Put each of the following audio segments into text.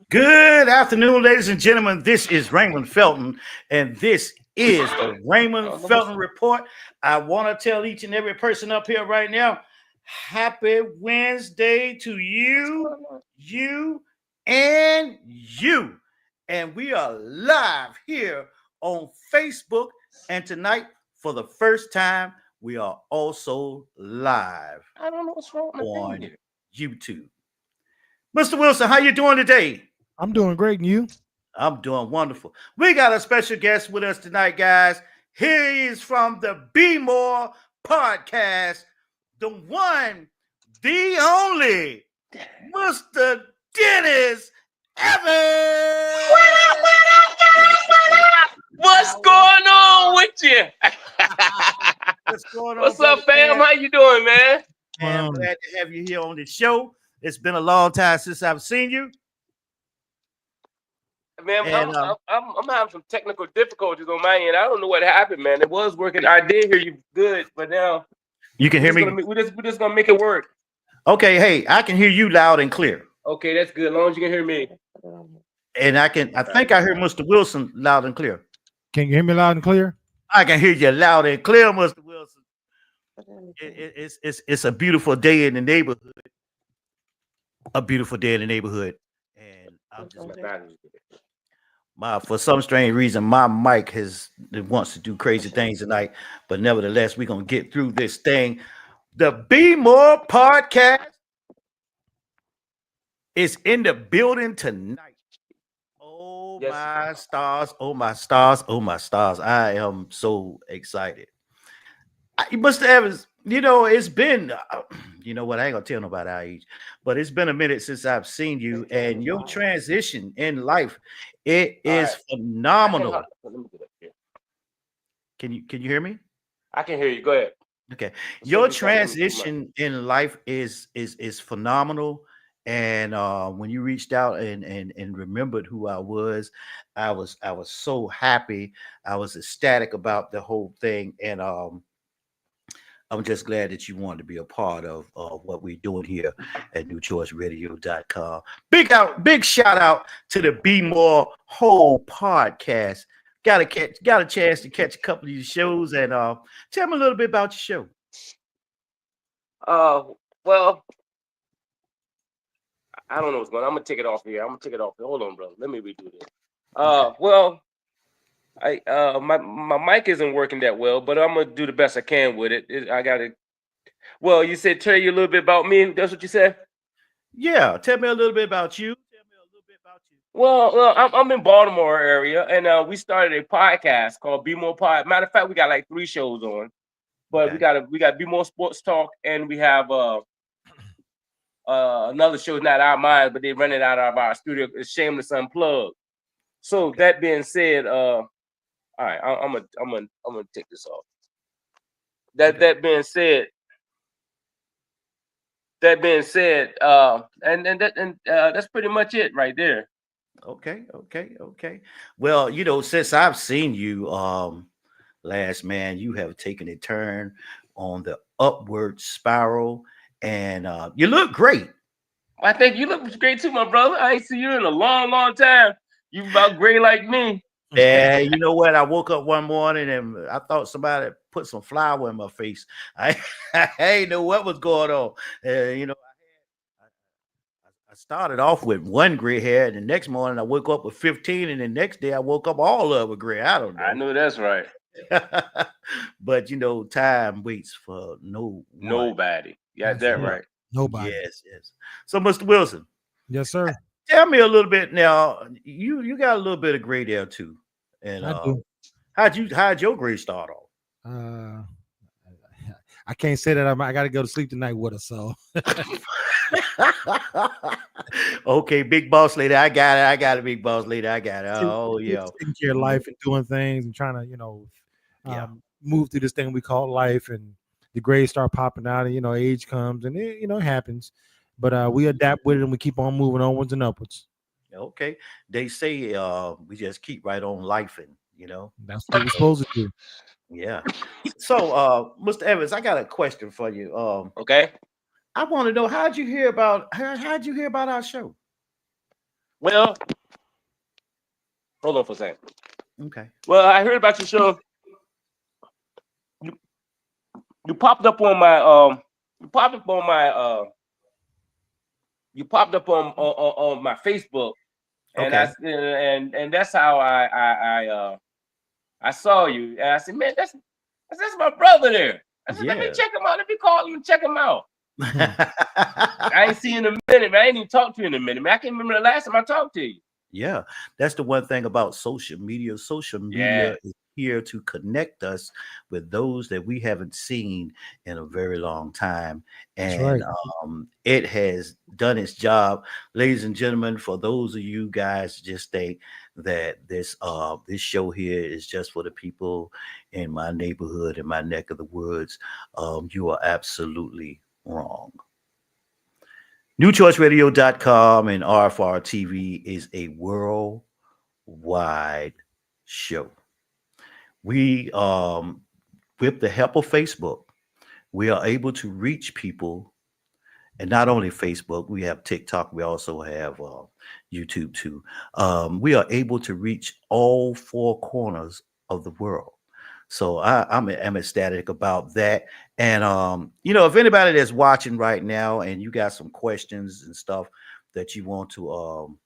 Good afternoon, ladies and gentlemen. This is Raymond Felton, and this is the Raymond Felton Report. I want to tell each and every person up here right now, happy Wednesday to you, and you. And we are live here on Facebook, and tonight, for the first time, we are also live I don't know what's wrong with my on thing here. YouTube. Mr. Wilson, how you doing today? I'm doing great, and you? I'm doing wonderful. We got a special guest with us tonight, guys. Here he is from the Be More podcast, the one, the only, Mr. Dennis Evans. What's going on with you? What's going on? What's up, fam? Man? How you doing, man? I'm glad to have you here on the show. It's been a long time since I've seen you. Man, And, I'm having some technical difficulties on my end. I don't know what happened, man. It was working. I did hear you good, but now you can hear me. We're just gonna make it work. Okay, hey, I can hear you loud and clear. Okay, that's good. As long as you can hear me. And I think I hear Mr. Wilson loud and clear. Can you hear me loud and clear? I can hear you loud and clear, Mr. Wilson. It's a beautiful day in the neighborhood. A beautiful day in the neighborhood. And I'm just for some strange reason, my mic wants to do crazy things tonight. But nevertheless, we're gonna get through this thing. The Be More podcast is in the building tonight. Oh, yes, my stars, oh my stars, oh my stars. I am so excited. Mr. Evans, it's been, you know what, I ain't gonna tell nobody our age, but it's been a minute since I've seen you, and your transition in life, it is phenomenal. Can you hear me? I can hear you. Go ahead. Okay. Your transition in life is phenomenal. And when you reached out and remembered who I was so happy. I was ecstatic about the whole thing. And I'm just glad that you wanted to be a part of what we're doing here at NewChoiceRadio.com. Big shout out to the Be More whole podcast. Got a chance to catch a couple of these shows, and tell me a little bit about your show. Well, I don't know what's going on. I'm gonna take it off here. Hold on, brother. Let me redo this. Okay. Well, my mic isn't working that well, but I'm gonna do the best I can with it. I gotta. Well, you said tell you a little bit about me. That's what you said. Yeah, tell me a little bit about you. Well, I'm in Baltimore area, and we started a podcast called Be More Pod. Matter of fact, we got like 3 shows on, but okay. we got Be More Sports Talk, and we have another show, not our mine, but they run it out of our studio. It's Shameless Unplugged. So that being said, all right, I'm gonna take this off. That being said, and that's pretty much it right there. Okay. Well, since I've seen you last, man, you have taken a turn on the upward spiral, and you look great. I think you look great too, my brother. I ain't seen you in a long time. You about gray like me. Yeah, you know what? I woke up one morning and I thought somebody put some flour in my face. I didn't know what was going on. I started off with 1 gray hair, and the next morning I woke up with 15, and the next day I woke up all over gray. I don't know. I know that's right. But time waits for nobody. Yeah, that's right. Nobody. Yes. So, Mr. Wilson. Yes, sir. Tell me a little bit now. You got a little bit of gray there too, and I do. How'd your gray start off? I can't say that I got to go to sleep tonight with her. So, okay, big boss lady, I got it. I got a big boss lady, I got it. Oh yeah, taking care of life and doing things and trying to move through this thing we call life, and the grays start popping out, and age comes, and it happens. But we adapt with it, and we keep on moving onwards and upwards. Okay, they say we just keep right on life, and that's what we're supposed to do. Yeah. So, Mr. Evans, I got a question for you. Okay. I want to know how'd you hear about our show? Well, hold on for a second. Okay. Well, I heard about your show. You popped up on my you popped up on my on my Facebook, and Okay. and that's how I saw you, and I said, man, that's my brother there. I said, let me Yeah. check him out. Let me call him and check him out. I ain't seen you in a minute, man. I ain't even talked to you in a minute, man. I can't remember the last time I talked to you. Yeah, that's the one thing about social media. Social Yeah. media is here to connect us with those that we haven't seen in a very long time. That's And right. it has done its job. Ladies and gentlemen, for those of you guys just think that this show here is just for the people in my neighborhood, in my neck of the woods, you are absolutely wrong. NewChoiceRadio.com and RFR TV is a worldwide show. We, with the help of Facebook, we are able to reach people, and not only Facebook, we have TikTok, we also have YouTube too. We are able to reach all four corners of the world. So I'm ecstatic about that. And if anybody that's watching right now and you got some questions and stuff that you want to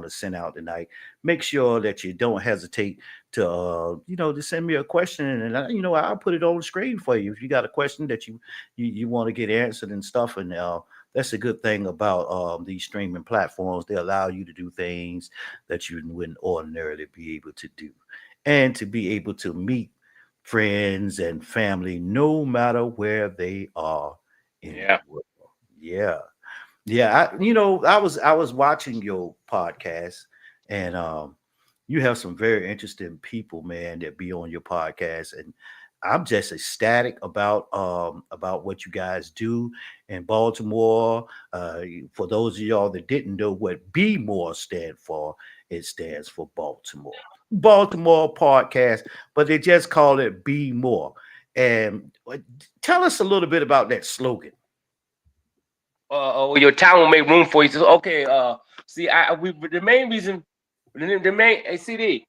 send out tonight, make sure that you don't hesitate to to send me a question, and I'll put it on the screen for you if you got a question that you want to get answered and stuff. And that's a good thing about these streaming platforms. They allow you to do things that you wouldn't ordinarily be able to do, and to be able to meet friends and family no matter where they are in the world. Yeah. Yeah, I was watching your podcast, and you have some very interesting people, man, that be on your podcast, and I'm just ecstatic about what you guys do in Baltimore. For those of y'all that didn't know what Be More stand for, it stands for Baltimore podcast, but they just call it Be More. And tell us a little bit about that slogan. Your town will make room for you. So, okay. See, the main reason, the main CD.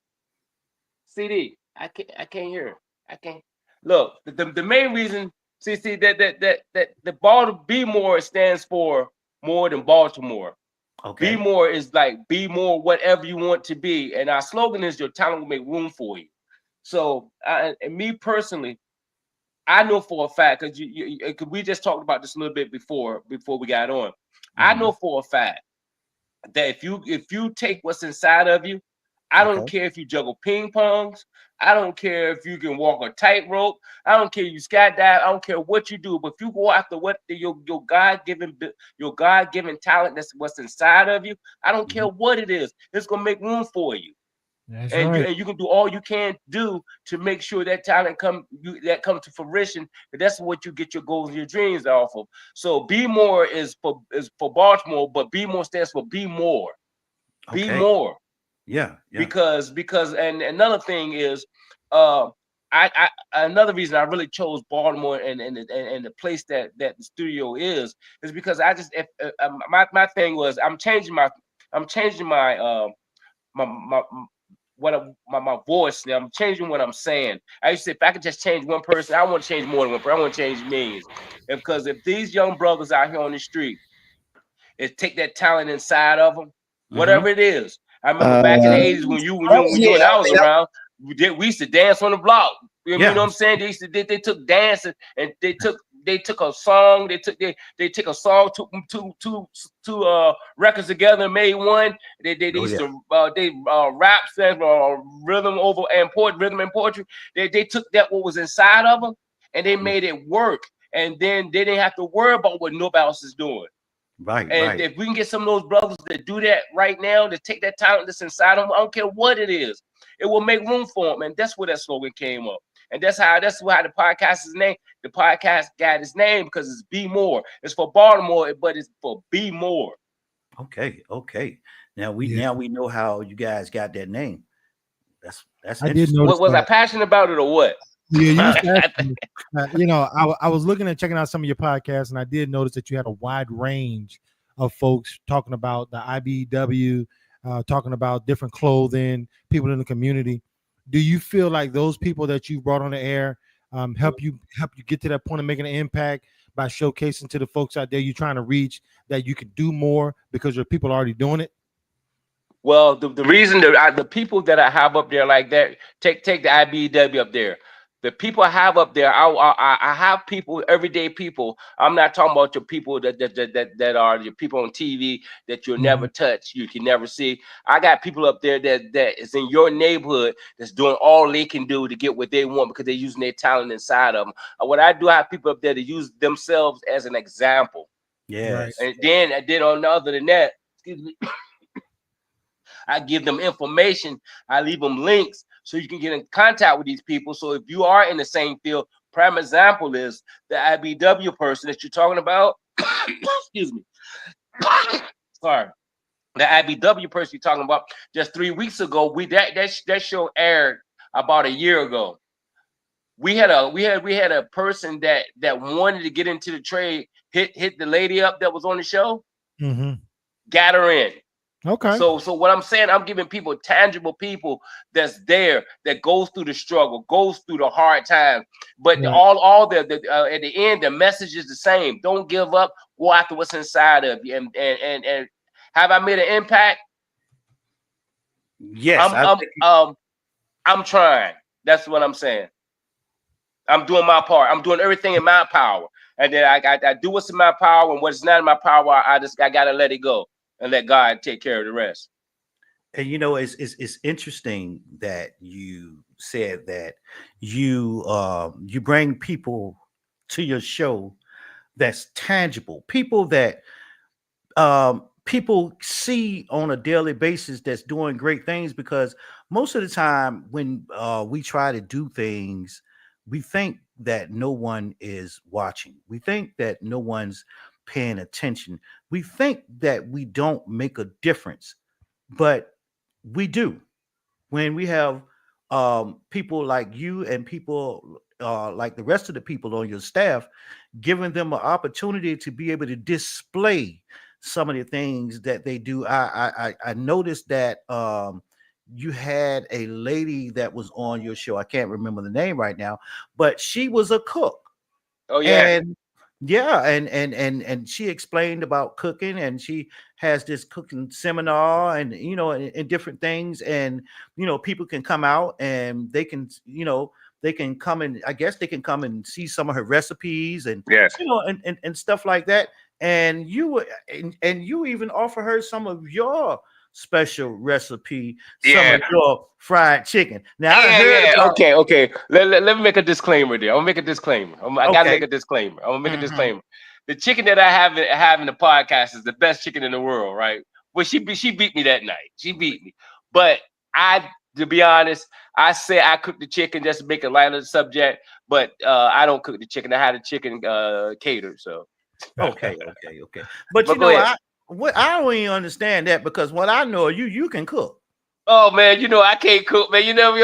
I can't hear. I can't look. The main reason. See that the Baltimore Be More stands for more than Baltimore. Okay. Be more is like be more whatever you want to be, and our slogan is your talent will make room for you. So, and me personally, I know for a fact because we just talked about this a little bit before we got on. I know for a fact that if you take what's inside of you, I don't care if you juggle ping pongs. I don't care if you can walk a tightrope. I don't care you skydive. I don't care what you do. But if you go after what your God-given talent, that's what's inside of you, I don't care what it is. It's gonna make room for you. That's And right. you can do all you can do to make sure that talent come to fruition. That's what you get your goals and your dreams off of. So Be More is for Baltimore, but Be More stands for Be More. Be Okay. more. Yeah. Because and another thing is I another reason I really chose Baltimore and the place that the studio is because I just my thing was I'm changing my my voice now. I'm changing what I'm saying. I used to say if I could just change one person, I want to change more than one person. I want to change millions. Because if these young brothers out here on the street is take that talent inside of them, whatever it is. I remember back in the 80s when you and I was around, we used to dance on the block. You know what I'm saying? They took dancing and they took a song, they took a song, took them two records together and made one. They used to rap, rhythm and poetry. They took that what was inside of them and they made it work. And then they didn't have to worry about what nobody else is doing. Right. And if we can get some of those brothers that do that right now, to take that talent that's inside them, I don't care what it is, it will make room for them. And that's where that slogan came up. And that's why the podcast is named. The podcast got its name because it's Be More. It's for Baltimore, but it's for Be More. Okay. Now we know how you guys got that name. That's I did notice. Was I passionate about it or what? Yeah, I was looking at checking out some of your podcasts, and I did notice that you had a wide range of folks talking about the IBW, talking about different clothing, people in the community. Do you feel like those people that you brought on the air help you get to that point of making an impact by showcasing to the folks out there you're trying to reach that you can do more because your people already doing it? Well, the reason the people that I have up there like that, take the IBW up there. The people I have up there, I have people, everyday people. I'm not talking about your people that are your people on TV that you'll never touch, you can never see. I got people up there that is in your neighborhood that's doing all they can do to get what they want because they're using their talent inside of them. What I do, I have people up there to use themselves as an example. Right. Yes. And then on the other than that, excuse me, I give them information. I leave them links so you can get in contact with these people. So if you are in the same field, prime example is the IBW person that you're talking about. Excuse me. Sorry. The IBW person you're talking about, just 3 weeks ago, that show aired about a year ago. We had a person that wanted to get into the trade, hit the lady up that was on the show, got her in. Okay. So what I'm saying, I'm giving people, tangible people that's there, that goes through the struggle, goes through the hard times. But Right. all at the end, the message is the same. Don't give up. Go after what's inside of you. And have I made an impact? Yes. I'm trying. That's what I'm saying. I'm doing my part. I'm doing everything in my power. And then I do what's in my power, and what's not in my power, I gotta let it go and let God take care of the rest. And you know, it's interesting that you said that you bring people to your show that's tangible, people that people see on a daily basis that's doing great things, because most of the time when we try to do things, we think that no one is watching. We think that no one's paying attention. We think that we don't make a difference, but we do. When we have people like you and people like the rest of the people on your staff, giving them an opportunity to be able to display some of the things that they do. I noticed that you had a lady that was on your show. I can't remember the name right now, but she was a cook. Oh yeah. And yeah, and she explained about cooking, and she has this cooking seminar, and you know, and different things. And you know, people can come out and they can, you know, they can come and, I guess they can come and see some of her recipes, and Yes. you know, and stuff like that. And you were and you even offer her some of your special recipe, some of your fried chicken. Now I heard about. Okay. Let me make a disclaimer there. I'm gonna make a disclaimer. I gotta make Okay. a disclaimer. I'm gonna make a Mhm. disclaimer. The chicken that I have in the podcast is the best chicken in the world, right? Well, she beat me that night. She beat me. But to be honest, I say I cook the chicken just to make it light of the subject, but I don't cook the chicken. I had the chicken catered. So Okay. But you go know, ahead. I don't even understand that, because what I know, you can cook. Oh man, you know I can't cook, man. You never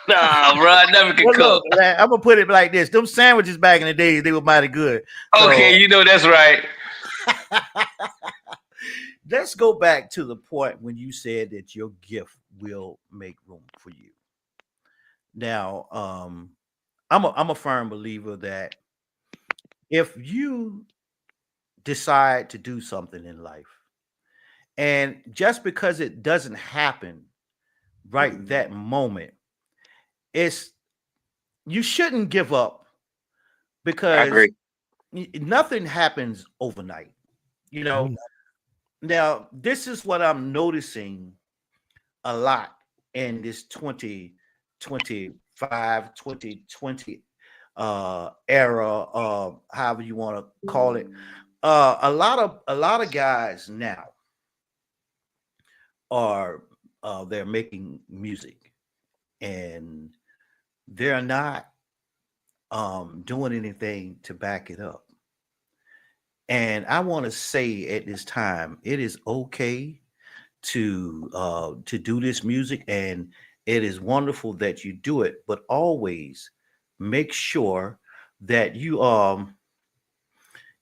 nah, bro, I never can Well, cook. look, man, I'm gonna put it like this: them sandwiches back in the days, they were mighty good. Okay, So you know that's right. let's go back to the point when you said that your gift will make room for you. Now, I'm a firm believer that if you decide to do something in life, and just because it doesn't happen right that moment, it's you shouldn't give up, I because agree. nothing happens overnight. You know, now this is what I'm noticing a lot in this 2025, 2020 era, however you want to call it. A lot of guys now are they're making music, and they're not doing anything to back it up. And I want to say at this time, it is okay to do this music, and it is wonderful that you do it. But always make sure that you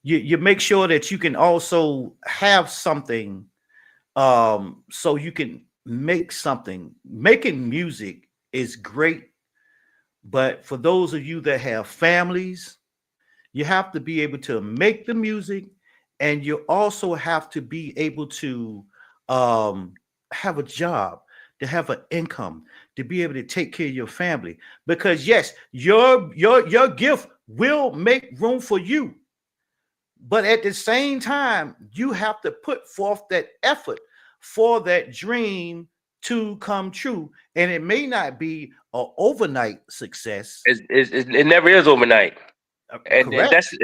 make sure that you can also have something, so you can make something. Making music is great, but for those of you that have families, you have to be able to make the music, and you also have to be able to um, have a job, to have an income, to be able to take care of your family. Because yes, your gift will make room for you, but at the same time, you have to put forth that effort for that dream to come true. And it may not be an overnight success. It never is overnight. And Correct.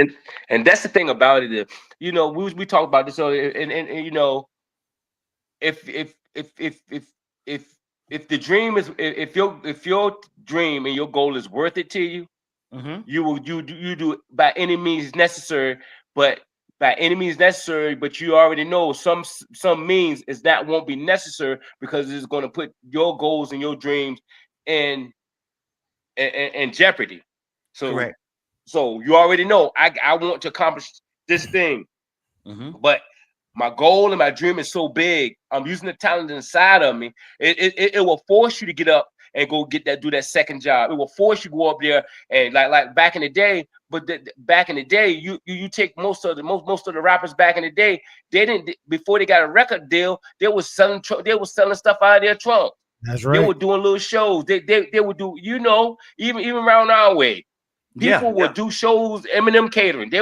and that's the thing about it. You know, we talked about this earlier, and you know, if if if if if if if the dream is if your dream and your goal is worth it to you, Hmm. you do it by any means necessary, but by any means necessary, but you already know some means is that won't be necessary because it's going to put your goals and your dreams in in jeopardy. So Correct. so you already know I want to accomplish this thing, Hmm. but my goal and my dream is so big. I'm using the talent inside of me. It will force you to get up and go get that, do that second job. It will force you to go up there and like back in the day. But back in the day, you take most of the rappers back in the day. They didn't, before they got a record deal. They were selling stuff out of their trunk. That's They right. were doing little shows. They would do, you know, even around our way. Yeah. People will do shows, Eminem catering. They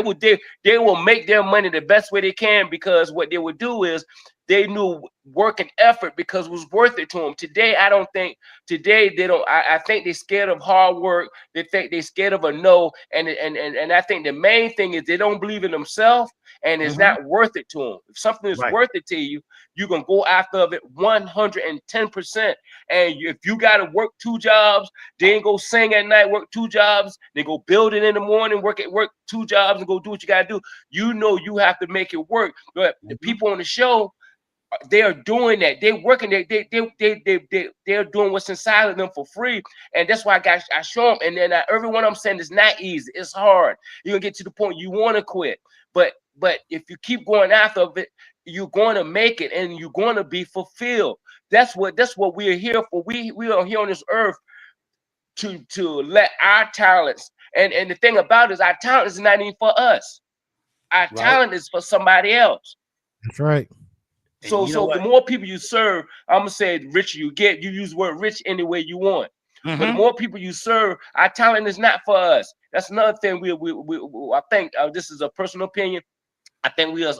will make their money the best way they can, because what they would do is they knew work and effort because it was worth it to them. Today, I don't think today they don't. I think they're scared of hard work. They think they're scared of a no, and I think the main thing is they don't believe in themselves, and it's Hmm. not worth it to them. If something is Right. worth it to you, you can go after it 110%. And if you got to work two jobs, then go sing at night, work two jobs, then go build it in the morning, work two jobs, and go do what you gotta do. You know you have to make it work. But the Hmm. people on the show, they are doing that. They're working. They're doing what's inside of them for free, and that's why I show them. And then everyone I'm saying is not easy. It's hard. You're gonna get to the point you want to quit, but if you keep going after it, you're going to make it, and you're going to be fulfilled. That's what we are here for. We are here on this earth to let our talents, and the thing about it is our talent is not even for us. Our Right. talent is for somebody else. That's right. And you know So the what? more people you serve, I'm gonna say the richer you get. You use the word rich any way you want. But the Hmm. more people you serve, our talent is not for us. That's another thing. I think this is a personal opinion. I think we are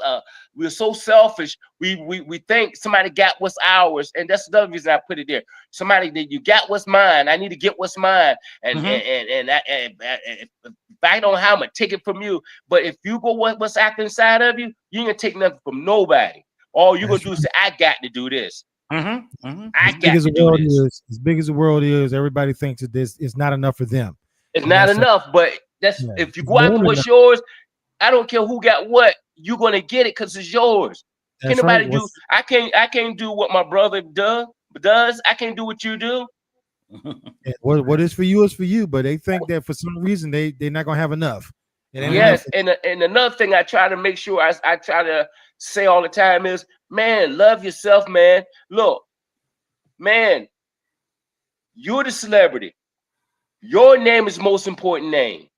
so selfish. We think somebody got what's ours, and that's another reason I put it there. Somebody that you got what's mine. I need to get what's mine, Hmm. if I don't have, I'm gonna take it from you. But if you go what's acting inside of you, you ain't gonna take nothing from nobody. All you gonna That's do is right. say, "I got to do this. Hmm. Hmm. I As big got as to the do world this." is, as big as the world is, everybody thinks that this is not enough for them, It's and not that's enough, but that's yeah, if you it's go more after than what's enough. yours. I don't care who got what. You're gonna get it because it's yours. Can't That's right. nobody do. I can't do what my brother does. I can't do what you do. What is for you is for you, but they think that for some reason they're not gonna have enough. It ain't Hmm. enough. Yes, and another thing I try to make sure I try to say all the time is, man, love yourself, man. Look, man, you're the celebrity. Your name is the most important name.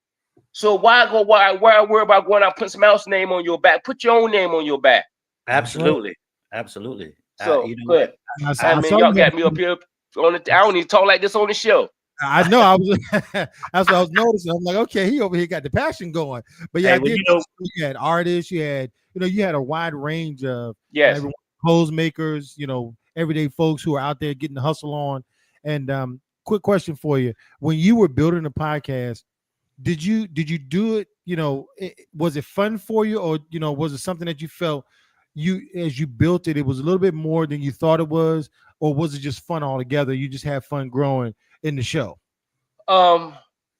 So why worry about going out putting somebody else's name on your back? Put your own name on your back. That's right. Absolutely. Absolutely. So You know good. what? I I mean, saw y'all you had got me up here on the. I don't even talk like this on the show. I know I was that's what I was noticing. I'm like, okay, he over here got the passion going. But yeah, Hey, I well, did you know, notice you had artists, you had a wide range of Yes. everyone, clothes makers, everyday folks who are out there getting the hustle on. And quick question for you. When you were building a podcast, did you do it? Was it fun for you, or was it something that you felt you as you built it, it was a little bit more than you thought it was, or was it just fun altogether? You just had fun growing in the show. Um.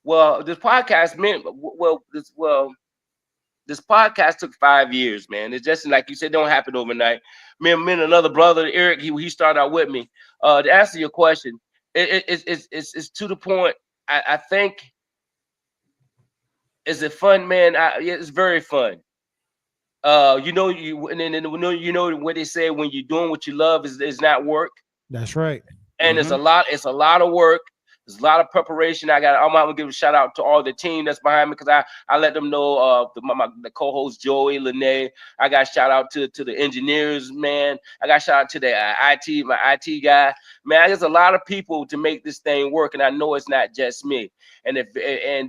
Well, this podcast meant this podcast took 5 years, man. It's just like you said, don't happen overnight. Me and another brother, Eric, he started out with me. To answer your question, it's to the point. I think, is it fun, man? Yeah, it's very fun. You know what they say, when you're doing what you love is not work. That's right. And it's a lot of work. There's a lot of preparation. I'm gonna give a shout out to all the team that's behind me, because I let them know, the co-host Joey Lene. I got shout out to the engineers, man. I got shout out to the my IT guy, man. There's a lot of people to make this thing work, and I know it's not just me. And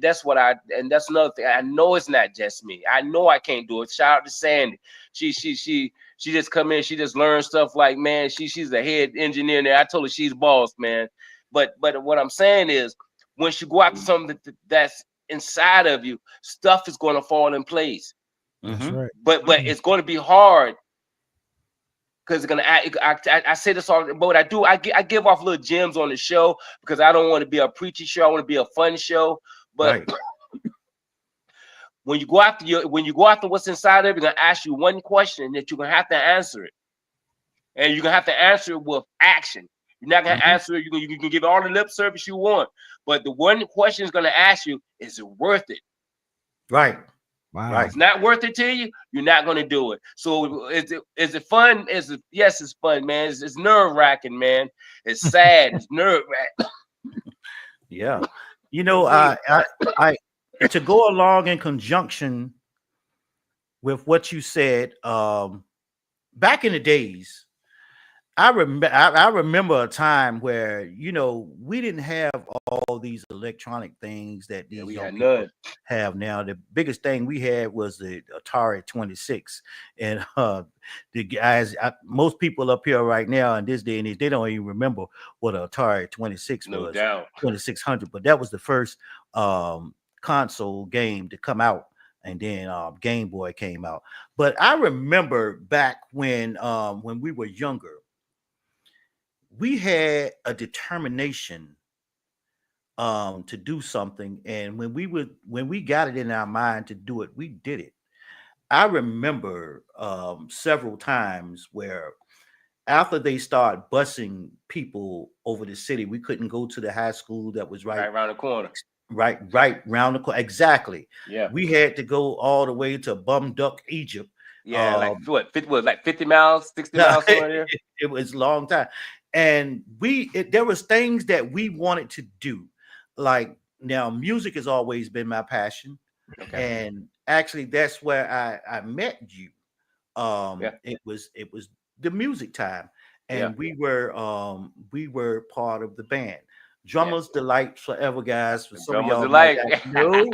that's another thing. I know it's not just me. I know I can't do it. Shout out to Sandy. She just come in. She just learned stuff like, man. She's the head engineer there. I told her she's boss, man. But what I'm saying is, once you go after something that's inside of you, stuff is going to fall in place. That's right. But it's going to be hard, because it's gonna. I say this all, but what I do, I give off little gems on the show, because I don't want to be a preachy show. I want to be a fun show. But when you go after what's inside of you, they're gonna ask you one question that you're gonna have to answer it, and you're gonna have to answer it with action. You're not gonna answer it. You can give all the lip service you want, but the one question is gonna ask you: is it worth it? Right. Wow. Right. It's not worth it to you, you're not gonna do it. So is it fun? Yes, it's fun, man. It's nerve wracking, man. It's sad. It's nerve wracking. Yeah. You know, I to go along in conjunction with what you said, back in the days, I remember a time where, you know, we didn't have all these electronic things that these we young had people none. have now. The biggest thing we had was the Atari 26, and the guys, most people up here right now in this day and age, they don't even remember what an Atari 26 No was, doubt. 2600. But that was the first console game to come out, and then Game Boy came out. But I remember back when we were younger, we had a determination to do something, and when we got it in our mind to do it, we did it. I remember several times where, after they started busing people over the city, we couldn't go to the high school that was Right around the corner. right round the corner. Exactly. Yeah. We had to go all the way to Bumduck, Egypt. Yeah, like what? 50 miles, 60 miles somewhere there. It was a long time. And there was things that we wanted to do. Like, now, music has always been my passion. Okay. And actually, that's where I met you. It was the music time. And we were part of the band. Drummers Delight forever, guys. For some Drummers of y'all Delight. know,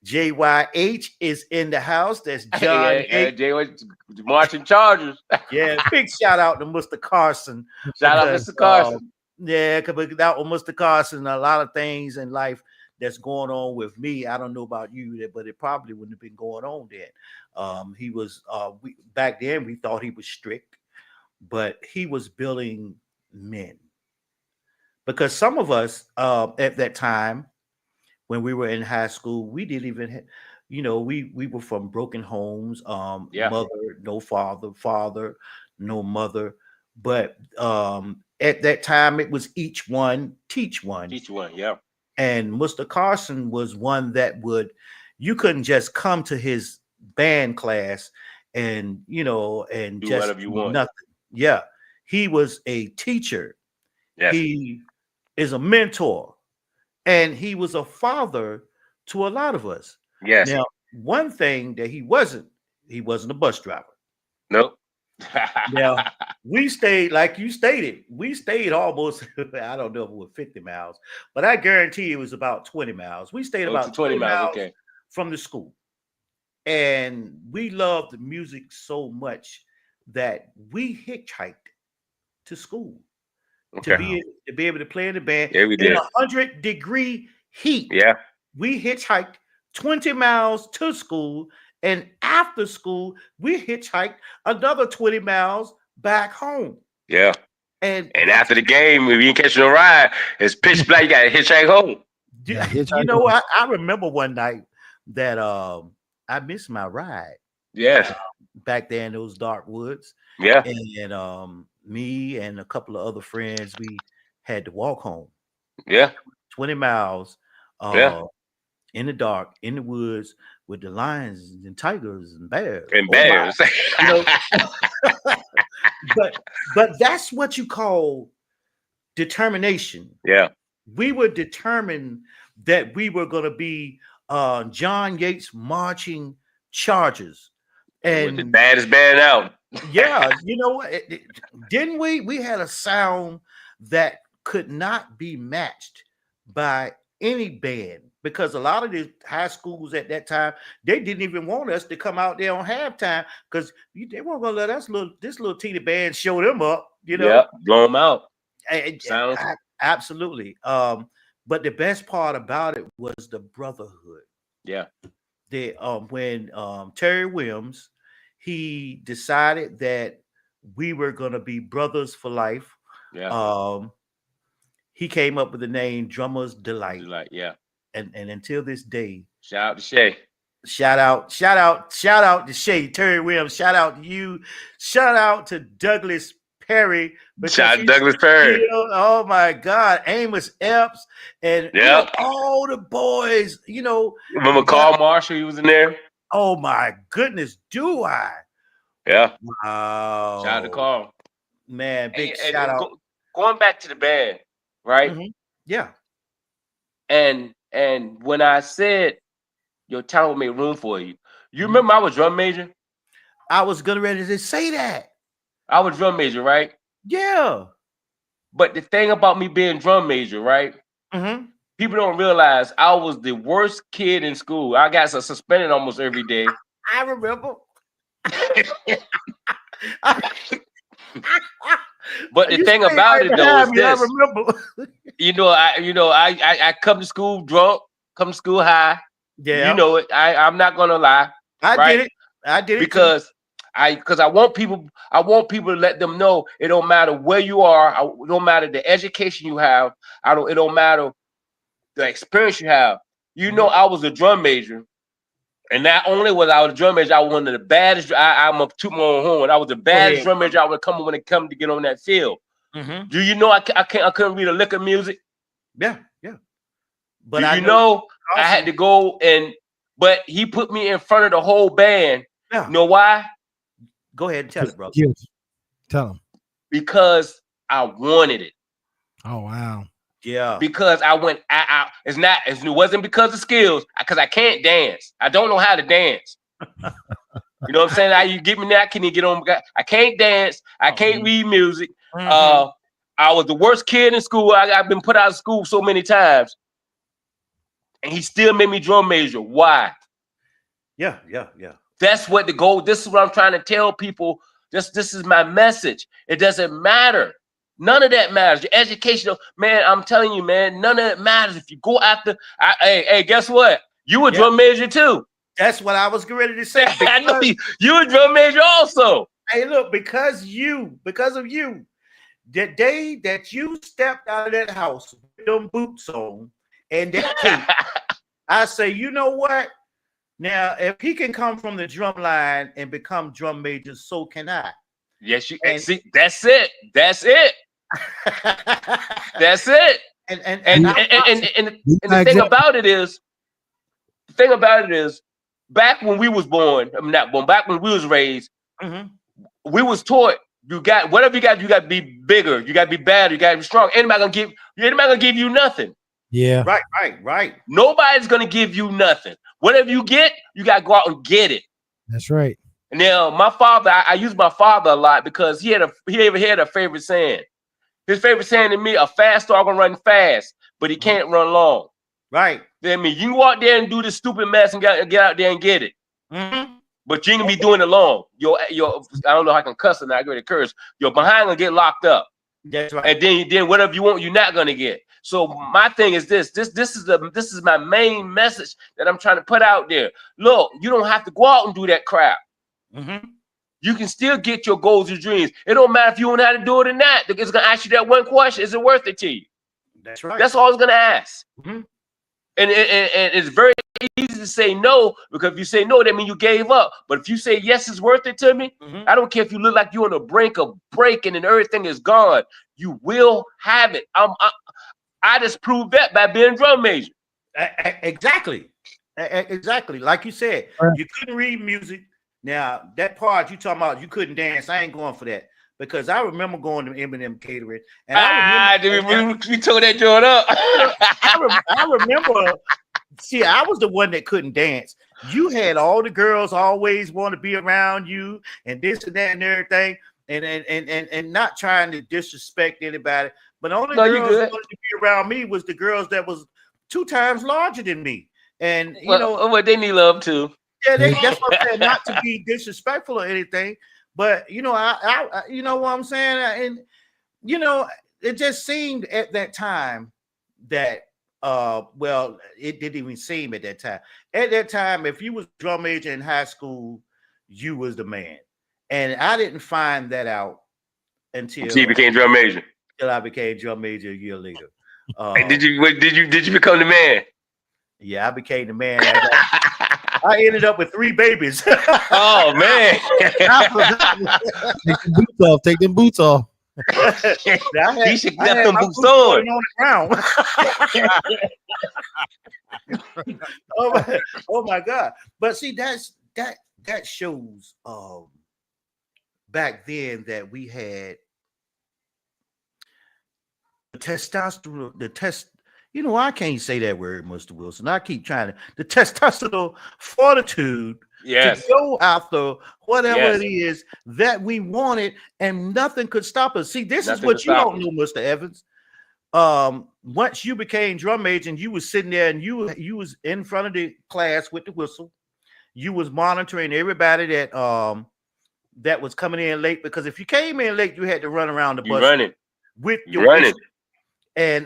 JYH is in the house. That's John. Jay was marching Chargers. Yeah, big shout out to Mr. Carson. Shout out Mr. Carson. Yeah, because that was Mr. Carson. A lot of things in life that's going on with me. I don't know about you, but it probably wouldn't have been going on then. He was back then we thought he was strict, but he was building men. Because some of us at that time, when we were in high school, we didn't even we were from broken homes, mother, no father, no mother. But at that time, it was each one teach one. Each one, yeah. And Mr. Carson was one that you couldn't just come to his band class and and do just whatever you want. Nothing. Yeah, he was a teacher. Yes. He is a mentor, and he was a father to a lot of us. Yes. Now, one thing that he wasn't a bus driver. Nope. Now, we stayed, like you stated, we stayed almost, I don't know if it was 50 miles, but I guarantee it was about 20 miles. We stayed about 20 miles from the school. And we loved the music so much that we hitchhiked to school to be able to play in the band in 100-degree heat. Yeah. We hitchhiked 20 miles to school, and after school, we hitchhiked another 20 miles back home. Yeah. And after the game, if you ain't catching a ride, it's pitch black. You got to hitchhike home. You know, I remember one night that I missed my ride. Yes. Back there in those dark woods. Yeah. And me and a couple of other friends, we had to walk home. Yeah. 20 miles in the dark, in the woods, with the lions and tigers and bears. But that's what you call determination. Yeah. We were determined that we were going to be John Yates marching chargers. And the And baddest band out. yeah, you know what? Didn't we? We had a sound that could not be matched by any band, because a lot of the high schools at that time, they didn't even want us to come out there on halftime because they weren't gonna let this little teeny band show them up, you know. Yeah, blow them out. Sounds absolutely. But the best part about it was the brotherhood. Yeah. When Terry Williams, he decided that we were gonna be brothers for life. Yeah. He came up with the name Drummer's Delight. Yeah. And until this day, shout out to Shay. Shout out to Shay, Terry Williams. Shout out to you. Shout out to Douglas Perry. Shout out to Douglas Perry. Oh my God, Amos Epps and all the boys. You know, remember Carl Marshall? He was in there. Oh my goodness, do I? Yeah. Wow. Shout out to Carl. Man, big shout out. Going back to the band, right? Mm-hmm. Yeah. And when I said your talent will make room for you, you remember I was drum major? I was gonna ready to say that. I was drum major, right? Yeah. But the thing about me being drum major, right? Mm-hmm. People don't realize I was the worst kid in school. I got suspended almost every day. I remember. But the thing about it though is this. I remember. I come to school drunk, come to school high. Yeah. You know it. I'm not gonna lie. I did it because I want people to let them know it don't matter where you are, it don't matter the education you have, it don't matter the experience you have. You know, I was a drum major. And not only was I a drum major, I was one of the baddest. I'm a toot my own horn. I was the baddest drum major I would come when it come to get on that field. Mm-hmm. Do you know I couldn't read a lick of music? Yeah. But I had to go but he put me in front of the whole band. Yeah. You know why? Go ahead and tell it, bro. Tell him. Because I wanted it. Oh wow. Yeah. Because I went. It wasn't because of skills. Because I can't dance. I don't know how to dance. You know what I'm saying? Now you get me now. Can you get on? I can't dance. I can't read music. Mm-hmm. I was the worst kid in school. I've been put out of school so many times, and he still made me drum major. Why? Yeah. That's what the goal. This is what I'm trying to tell people. This is my message. It doesn't matter. None of that matters. Your educational, man, I'm telling you, man, none of that matters. If you go after, hey, guess what? You a drum major too. That's what I was ready to say. I know you a drum major also. Hey, look, because of you, the day that you stepped out of that house with them boots on and that cape, I say, you know what? Now, if he can come from the drum line and become drum major, so can I. Yes, you see. That's it. That's it. That's it. And the thing about it is, back when we was born, back when we was raised, we was taught whatever you got to be bigger, you got to be better, you got to be strong. Anybody gonna give you nothing. Yeah. Right. Nobody's gonna give you nothing. Whatever you get, you gotta go out and get it. That's right. Now, my father, I use my father a lot because he had a favorite saying. His favorite saying to me: a fast dog can run fast, but he can't run long. Right. I mean, you can go out there and do this stupid mess and get out there and get it. Mm-hmm. But you ain't gonna be doing it long. Your I don't know how I can cuss or not, I get a curse. Your behind gonna get locked up. That's right. And then whatever you want, you're not gonna get. So my thing is this is my main message that I'm trying to put out there. Look, you don't have to go out and do that crap. Mm-hmm. You can still get your goals and dreams. It don't matter if you don't know how to do it or not. It's gonna ask you that one question: is it worth it to you? That's right. That's all it's gonna ask. Mm-hmm. And it's very easy to say no, because if you say no, that means you gave up. But if you say yes, it's worth it to me. Mm-hmm. I don't care if you look like you're on the brink of breaking and everything is gone. You will have it. I just proved that by being drum major. Exactly. Like you said, you couldn't read music. Now that part you talking about, you couldn't dance. I ain't going for that. because I remember going to Eminem catering, and I remember you tore that joint up. I remember. See, I was the one that couldn't dance. You had all the girls always want to be around you, and this and that and everything, and not trying to disrespect anybody, but only girls who wanted to be around me was the girls that was 2 times larger than me, and well, they need love too. Yeah, that's what I'm saying. Not to be disrespectful or anything, but I you know what I'm saying, and it just seemed at that time that. Well, it didn't even seem at that time. At that time, if you was drum major in high school, you was the man. And I didn't find that out until you became drum major. Until I became drum major a year later. Did you become the man? Yeah, I became the man. I ended up with 3 babies. Oh man! Take them boots off. He should left them boots on the ground. oh my God! But see, that shows back then that we had the testosterone. I can't say that word, Mr. Wilson. I keep trying the testosterone fortitude. Yes. To go after whatever it is that we wanted, and nothing could stop us. See, this is what you don't know, Mr. Evans. Once you became drum major and you was sitting there and you was in front of the class with the whistle, you was monitoring everybody that was coming in late, because if you came in late, you had to run around the bus with your whistle. And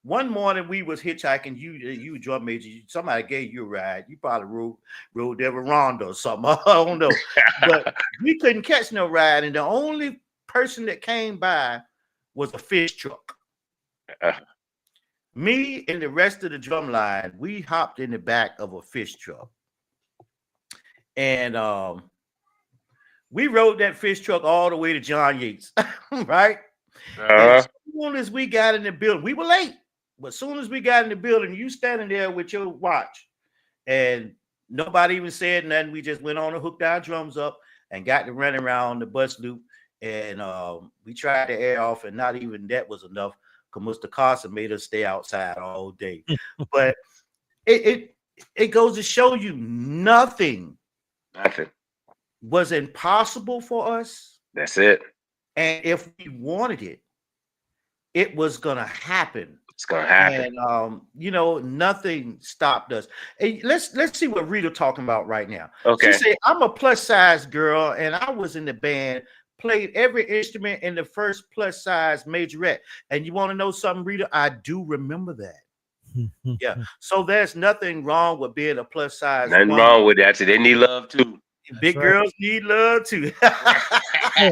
one morning we was hitchhiking. You drum major. Somebody gave you a ride. You probably rode there with Rhonda or something. I don't know. But we couldn't catch no ride, and the only person that came by was a fish truck. Me and the rest of the drum line, we hopped in the back of a fish truck, and we rode that fish truck all the way to John Yates, right? As soon as we got in the building, we were late. But as soon as we got in the building, you standing there with your watch, and nobody even said nothing. We just went on and hooked our drums up and got to run around the bus loop. And we tried to air off, and not even that was enough, because Mr. Carson made us stay outside all day. But it goes to show you nothing was impossible for us. That's it. And if we wanted it, it was gonna happen. It's gonna happen. And nothing stopped us. Hey, let's see what Rita talking about right now. Okay. She said, I'm a plus size girl, and I was in the band, played every instrument in the first plus size majorette. And you want to know something, Rita? I do remember that. Yeah. So there's nothing wrong with being a plus size. Nothing wrong with that. So they need love too. Big girls need love too. I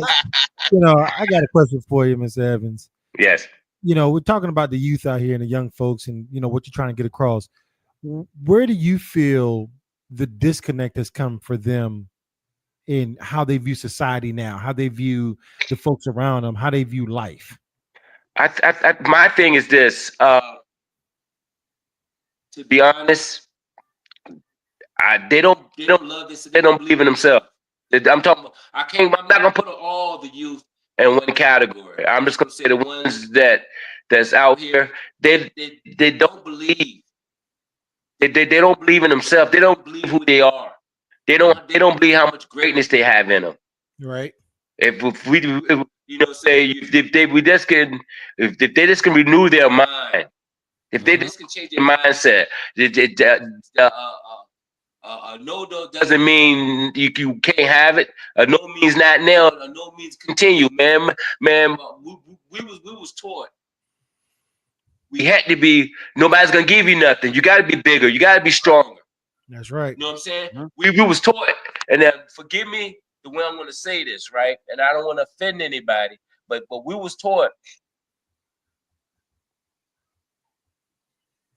got a question for you, Mr. Evans. Yes. We're talking about the youth out here and the young folks, and what you're trying to get across. Where do you feel the disconnect has come for them in how they view society now, how they view the folks around them, how they view life? My thing is this. To be honest, they don't love this. They don't believe in themselves. I'm talking. I'm not gonna put all the youth in one category. I'm just gonna say the ones that's out here. They don't believe. They don't believe in themselves. They don't believe who they are. They don't believe how much greatness they have in them. Right. If they just can renew their mind, if they just can change their mindset, no doesn't mean you can't have it. No means not now. No means continue, man. We was taught we had to be. Nobody's gonna give you nothing. You got to be bigger. You got to be stronger. That's right. You know what I'm saying? Mm-hmm. We was taught, and then forgive me the way I'm going to say this, right? And I don't want to offend anybody, but we was taught.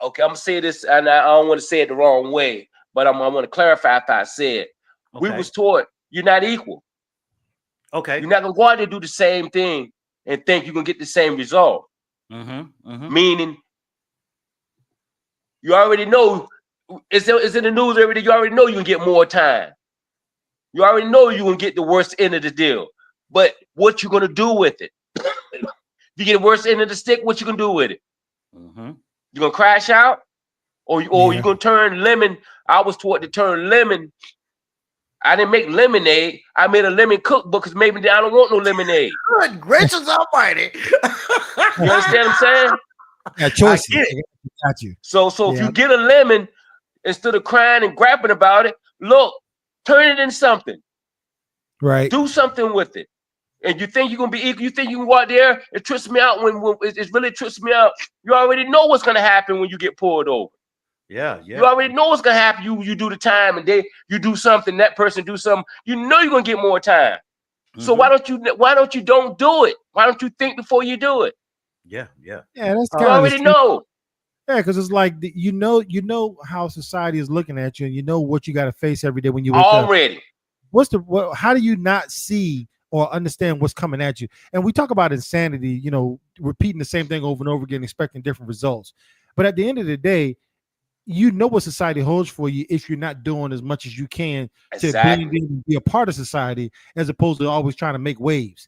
Okay, I'm gonna say this, and I don't want to say it the wrong way, but I want to clarify if I said. Okay. We was taught you're not equal. Okay. You're not gonna go out there and do the same thing and think you're gonna get the same result. Mm-hmm. Mm-hmm. Meaning, you already know. It's in the news every day. You already know you can get more time. You already know you can get the worst end of the deal. But what you gonna do with it? If you get the worst end of the stick, what you gonna do with it? Mm-hmm. You gonna crash out, or you gonna turn lemon? I was taught to turn lemon. I didn't make lemonade. I made a lemon cookbook because maybe I don't want no lemonade. Good gracious almighty. You understand what I'm saying? Yeah, choices. I get it. Got you. So if you get a lemon, instead of crying and grapping about it, look, turn it into something. Right. Do something with it. And you think you're gonna be equal? You think you can go out there? It trips me out when it really trips me out. You already know what's gonna happen when you get pulled over. Yeah. You already know what's gonna happen. You do the time, and you do something. That person do something. You know you're gonna get more time. So why don't you don't do it? Why don't you think before you do it? Yeah. That's You kind of already know. Yeah, because it's like you know how society is looking at you, and you know what you got to face every day when you wake up. Already. How do you not see or understand what's coming at you? And we talk about insanity, repeating the same thing over and over again, expecting different results. But at the end of the day, you know what society holds for you if you're not doing as much as you can to be a part of society, as opposed to always trying to make waves.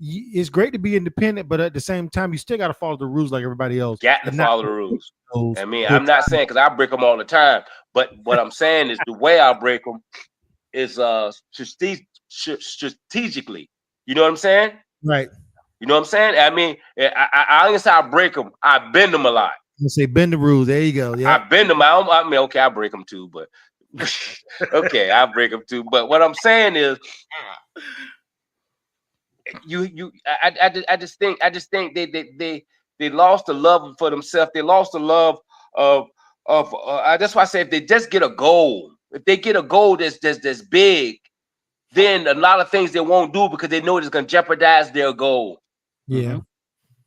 It's great to be independent, but at the same time, you still got to follow the rules like everybody else. Got to follow the rules. I mean, I'm not saying because I break them all the time, but what I'm saying is the way I break them is strategically. You know what I'm saying? Right. You know what I'm saying? I mean, I didn't say I break them. I bend them a lot. You say bend the rules. There you go. Yeah. I bend them. I mean, okay, I break them too, but okay, I break them too. But what I'm saying is, I just think they lost the love for themselves. They lost the love of that's why I say if they just get a goal, if they get a goal that's big, then a lot of things they won't do because they know it's going to jeopardize their goal. Yeah.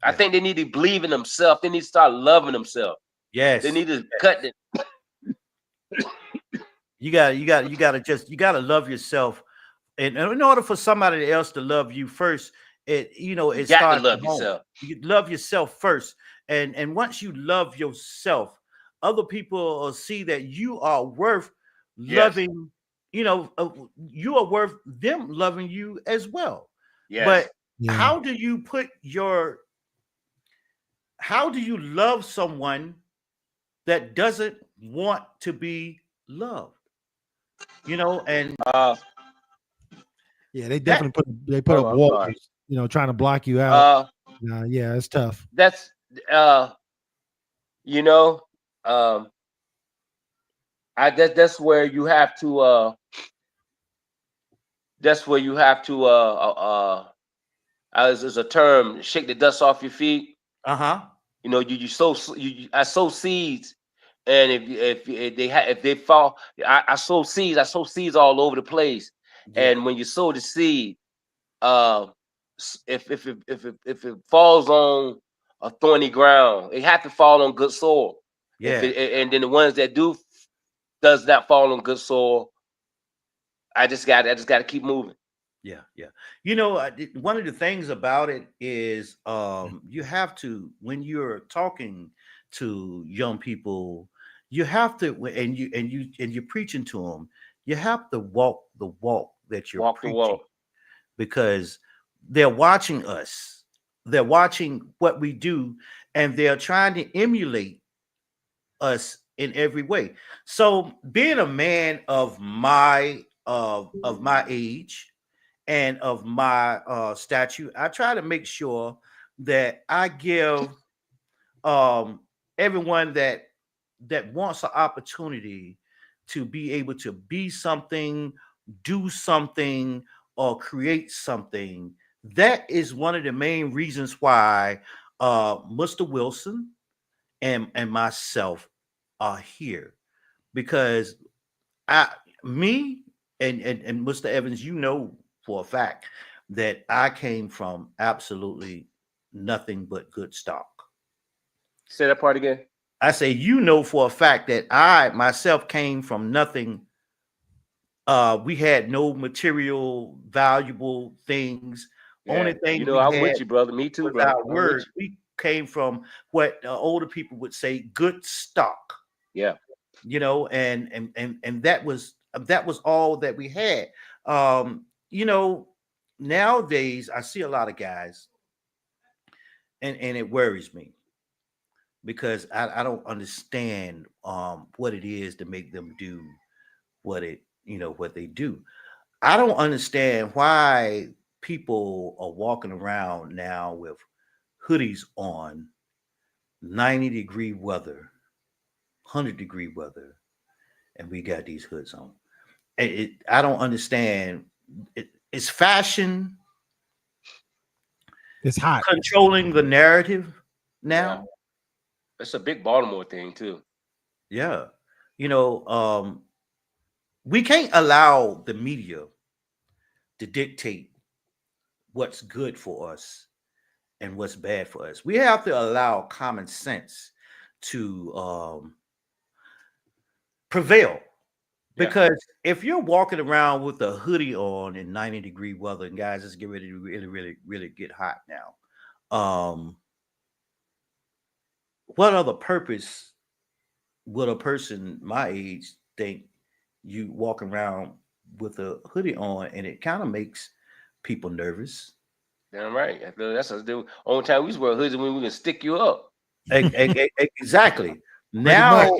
I think they need to believe in themselves. They need to start loving themselves. Yes. They need to cut it. You gotta love yourself. And in order for somebody else to love you first, it got to love yourself. You love yourself first. And once you love yourself, other people will see that you are worth loving, you are worth them loving you as well. Yes. But how do you love someone that doesn't want to be loved? And they definitely put up walls, trying to block you out. Yeah, it's tough. That's that's where you have to as a term, shake the dust off your feet. Uh-huh. I sow seeds, and if they fall, I sow seeds. I sow seeds all over the place. Yeah. And when you sow the seed, if it falls on a thorny ground, it has to fall on good soil. Yeah. And then the ones that does not fall on good soil, I just got to keep moving. Yeah. One of the things about it is you have to, when you're talking to young people, you have to, and you're preaching to them, you have to walk the walk that you're preaching, because they're watching us, they're watching what we do, and they're trying to emulate us in every way. So being a man of my age and of my stature, I try to make sure that I give everyone that wants an opportunity to be able to be something, do something, or create something. That is one of the main reasons why Mr. Wilson and myself are here, because me and Mr. Evans, for a fact that I came from absolutely nothing but good stock. Say that part again. I say, for a fact that I myself came from nothing. We had no material, valuable things. Yeah. Only thing I'm with you, brother. Me too, brother. Our word. We came from what older people would say, good stock. Yeah. And that was all that we had. nowadays I see a lot of guys, and it worries me because I don't understand what it is to make them do what they do. I don't understand why people are walking around now with hoodies on, 90-degree weather, 100-degree weather, and we got these hoods on. I don't understand. It's fashion It's hot. controlling the narrative Yeah. now. It's a big Baltimore thing too. Yeah. We can't allow the media to dictate what's good for us and what's bad for us. We have to allow common sense to prevail. Because if you're walking around with a hoodie on in 90-degree weather, and guys, let's get ready to really, really, really get hot now. What other purpose would a person my age think you walking around with a hoodie on, and it kind of makes people nervous? Damn right. That's the only time we used to wear hoods when we can stick you up. Exactly. Now,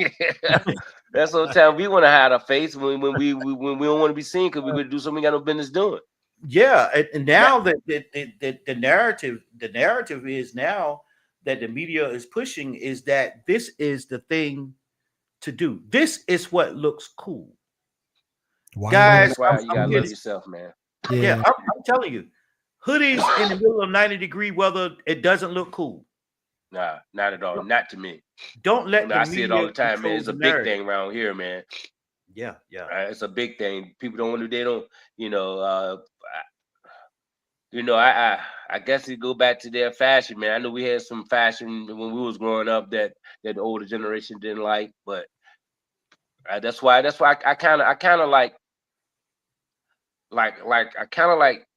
that's the time we want to hide our face when we don't want to be seen because we're going to do something we got no business doing. Yeah, and now the narrative is now that the media is pushing is that this is the thing to do. This is what looks cool. Guys, that's why you gotta love yourself, man. Yeah, I'm telling you, hoodies in the middle of 90-degree weather, it doesn't look cool. Nah, not at all. Not to me. Don't let I see it all the time, man. It's a big thing around here, man. Yeah. It's a big thing. People don't want to. They don't. I guess it go back to their fashion, man. I know we had some fashion when we was growing up that the older generation didn't like, but that's why I kind of like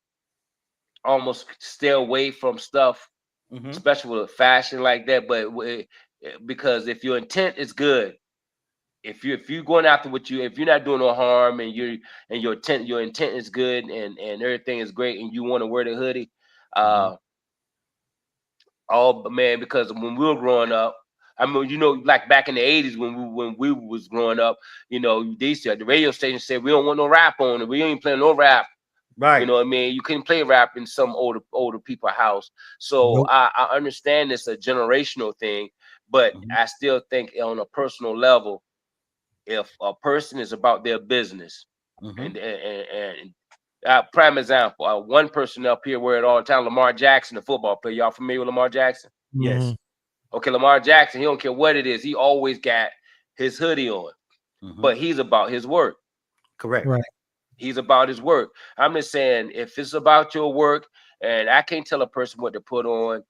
almost stay away from stuff, especially with fashion like that. But because if your intent is good, if you're going after if you're not doing no harm and your intent is good and everything is great and you want to wear the hoodie, because when we were growing up, I mean, like back in the 80s when we was growing up, the radio station said we don't want no rap on it. We ain't playing no rap. Right. You know what I mean? You couldn't play rap in some older people's house. So I understand it's a generational thing, but I still think on a personal level, if a person is about their business and prime example, one person up here wear it all the time, Lamar Jackson, the football player. Y'all familiar with Lamar Jackson? Yes. Okay, Lamar Jackson, he don't care what it is. He always got his hoodie on, but he's about his work. Correct. Right. He's about his work. I'm just saying, if it's about your work, and I can't tell a person what to put on,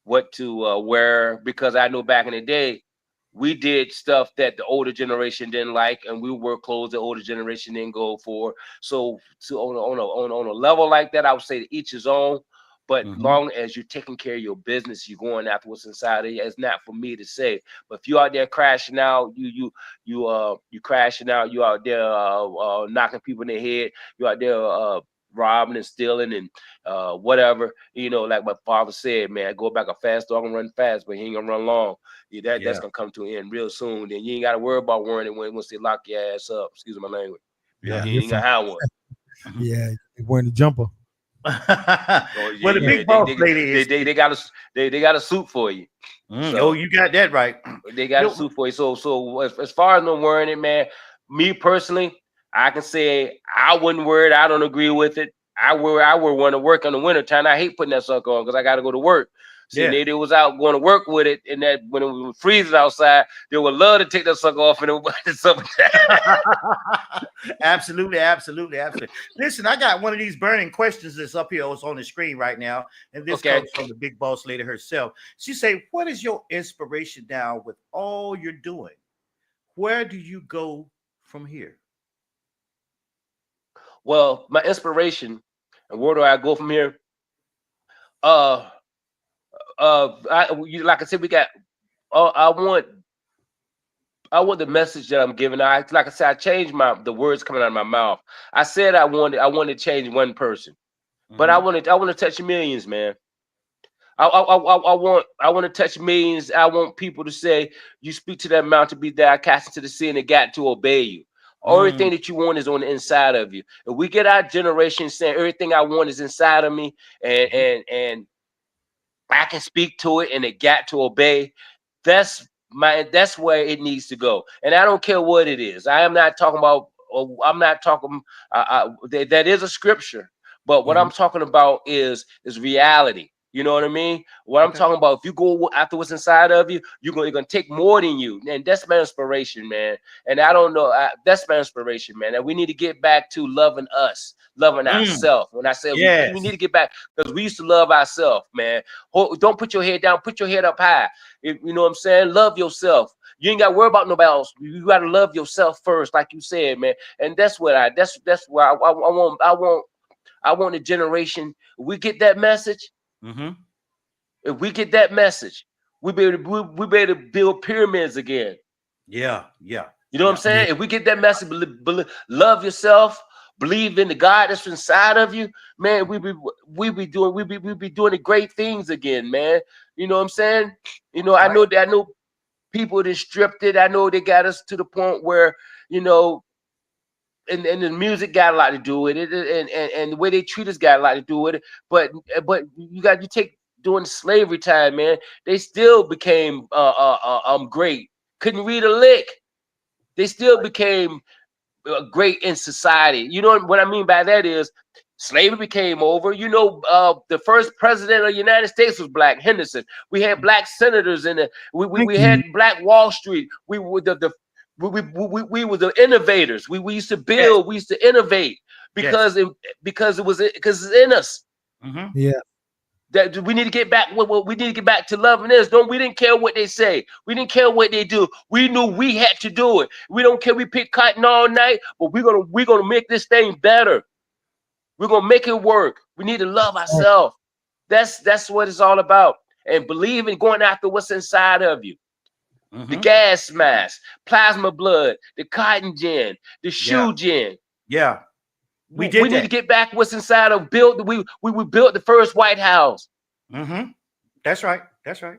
what to wear, because I know back in the day, we did stuff that the older generation didn't like, and we wore clothes the older generation didn't go for. So, on a level like that, I would say to each his own. But long as you're taking care of your business, you're going after what's inside of you. It's not for me to say. But if you out there crashing out, you crashing out. You out there knocking people in the head. You out there robbing and stealing and whatever. Like my father said, man, go back a fast dog and run fast, but he ain't gonna run long. That's gonna come to an end real soon. Then you ain't gotta worry about worrying it once they lock your ass up. Excuse my language. Yeah, you ain't gonna have one. Yeah, wearing the jumper. Well, the big boss lady is they got a suit for you. So, you got that right. They got a suit for you. So as far as no wearing it, man, me personally, I can say I wouldn't wear it. I don't agree with it. I wear one to work in the winter time. I hate putting that sucker on because I got to go to work. See, they was out going to work with it, and that when it was freezing outside, they would love to take that sucker off in the summertime. Absolutely. Listen, I got one of these burning questions that's up here. It's on the screen right now, and this comes from the big boss lady herself. She say, "What is your inspiration now with all you're doing? Where do you go from here?" Well, my inspiration, and where do I go from here? Like I said, we got. I want the message that I'm giving. Like I said, I changed the words coming out of my mouth. I said I wanted to change one person. but I want to touch millions, man. I want to touch millions. I want people to say, you speak to that mountain, be there, cast into the sea, and it got to obey you. Everything that you want is on the inside of you. If we get our generation saying everything I want is inside of me, and I can speak to it, and it got to obey, that's where it needs to go. And I don't care what it is. I am not talking about. I'm not talking. That is a scripture, but what I'm talking about is reality. You know what I mean? What I'm talking about, if you go after what's inside of you, you're gonna take more than you. And that's my inspiration, man. And I don't know, that's my inspiration, man. And we need to get back to loving us, loving ourselves. When I say we need to get back, because we used to love ourselves, man. Don't put your head down, put your head up high. You know what I'm saying? Love yourself. You ain't got to worry about nobody else. You got to love yourself first, like you said, man. And that's what that's where I want the generation. We get that message. If we get that message, we be able to build pyramids again. Yeah. You know what I'm saying? If we get that message, love yourself, believe in the God that's inside of you, man. We be doing the great things again, man. You know what I'm saying? You know, I know people that stripped it. I know they got us to the point where, you know, and the music got a lot to do with it, and the way they treat us got a lot to do with it. But you take during slavery time, man, they still became great. Couldn't read a lick. They still became great in society. You know what I mean by that is slavery became over. You know, the first president of the United States was black, Henderson. We had black senators in it. We had Black Wall Street. We were we were the innovators. We used to build. We used to innovate because it's in us. That we need to get back. We need to get back to loving this. We didn't care what they say. We didn't care what they do. We knew we had to do it. We don't care. We pick cotton all night, but we're gonna make this thing better. We're gonna make it work. We need to love ourselves. That's what it's all about. And believe in going after what's inside of you. The gas mask, plasma blood, the cotton gin, the shoe gin. We need to get back what's inside of we built the first White House. That's right.